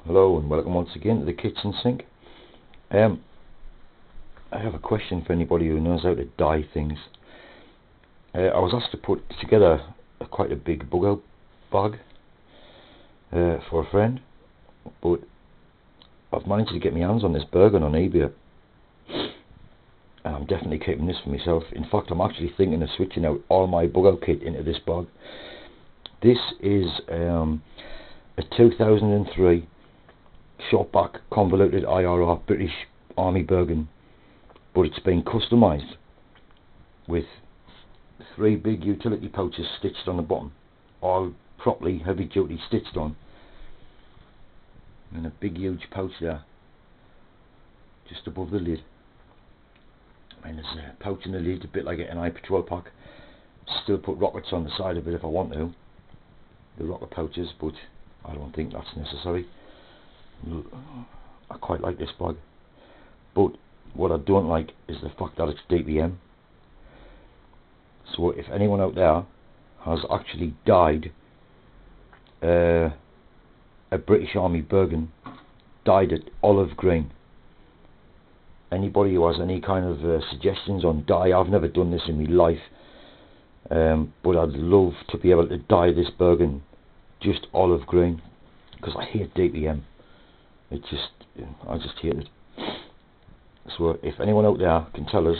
Hello and welcome once again to the kitchen sink. I have a question for anybody who knows how to dye things. I was asked to put together quite a big bug out bag for a friend, but I've managed to get my hands on this Bergen on eBay, and I'm definitely keeping this for myself. In fact, I'm actually thinking of switching out all my bug out kit into this bag. This is a 2003 shortback convoluted IRR British Army Bergen, but it's been customised with 3 big utility pouches stitched on the bottom, all properly heavy duty stitched on, and a big huge pouch there just above the lid, and there's a pouch in the lid, a bit like an eye patrol pack. Still put rockets on the side of it if I want to, the rocket pouches, but I don't think that's necessary. I quite like this bag, but what I don't like is the fact that it's DPM. So if anyone out there has actually dyed a British Army Bergen, dyed it olive green, anybody who has any kind of suggestions on dye, I've never done this in my life, but I'd love to be able to dye this Bergen just olive green, because I hate DPM. I just hate it. So if anyone out there can tell us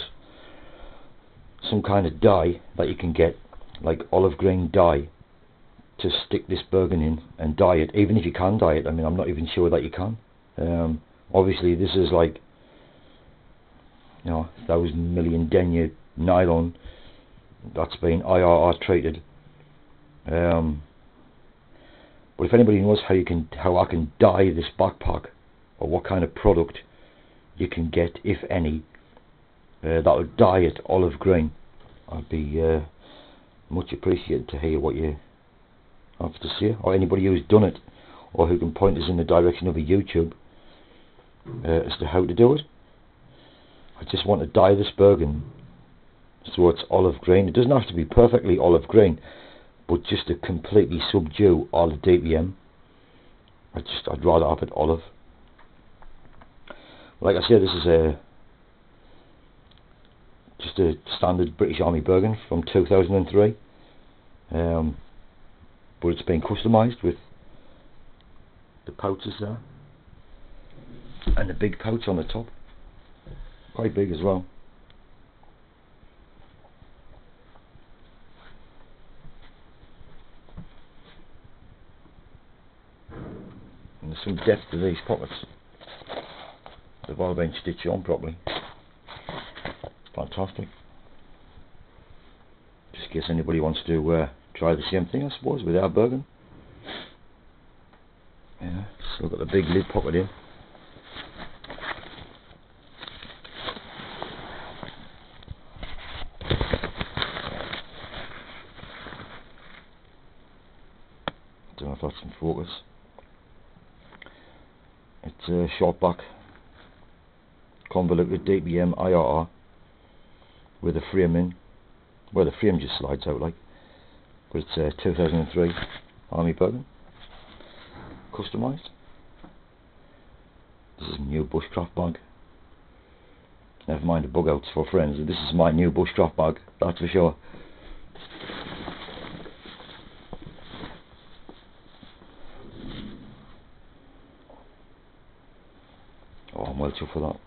some kind of dye that you can get, like olive green dye, to stick this Bergen in and dye it, even if you can dye it. I mean, I'm not even sure that you can. Obviously this is like, you know, 1,000 million denier nylon that's been IRR treated. But if anybody knows how I can dye this backpack, or what kind of product you can get, if any, that would dye it olive green, I'd be much appreciated to hear what you have to say, or anybody who's done it, or who can point us in the direction of a YouTube as to how to do it. I just want to dye this Bergen so it's olive green. It doesn't have to be perfectly olive green, but just to completely subdue all the DPM. I'd rather have it olive. Like I said, this is just a standard British Army Bergen from 2003, but it's been customised with the pouches there, and the big pouch on the top, quite big as well. And there's some depth to these pockets. They've all been stitched on properly. Fantastic. Just in case anybody wants to try the same thing, I suppose, with our Bergen. Yeah, still got the big lid pocket in. Don't know if that's in focus. It's a shortback convoluted DPM IRR with a frame in. Well, the frame just slides out like, but it's a 2003 Army Bergen, customised. This is a new bushcraft bag. Never mind the bug outs for friends. This is my new bushcraft bag, that's for sure. Oh, I'm well chuffed for that.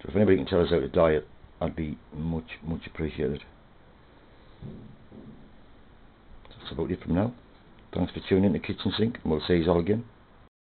So if anybody can tell us how to dye it, I'd be much appreciated. That's about it from now. Thanks for tuning in to Kitchen Sink, and we'll see you all again.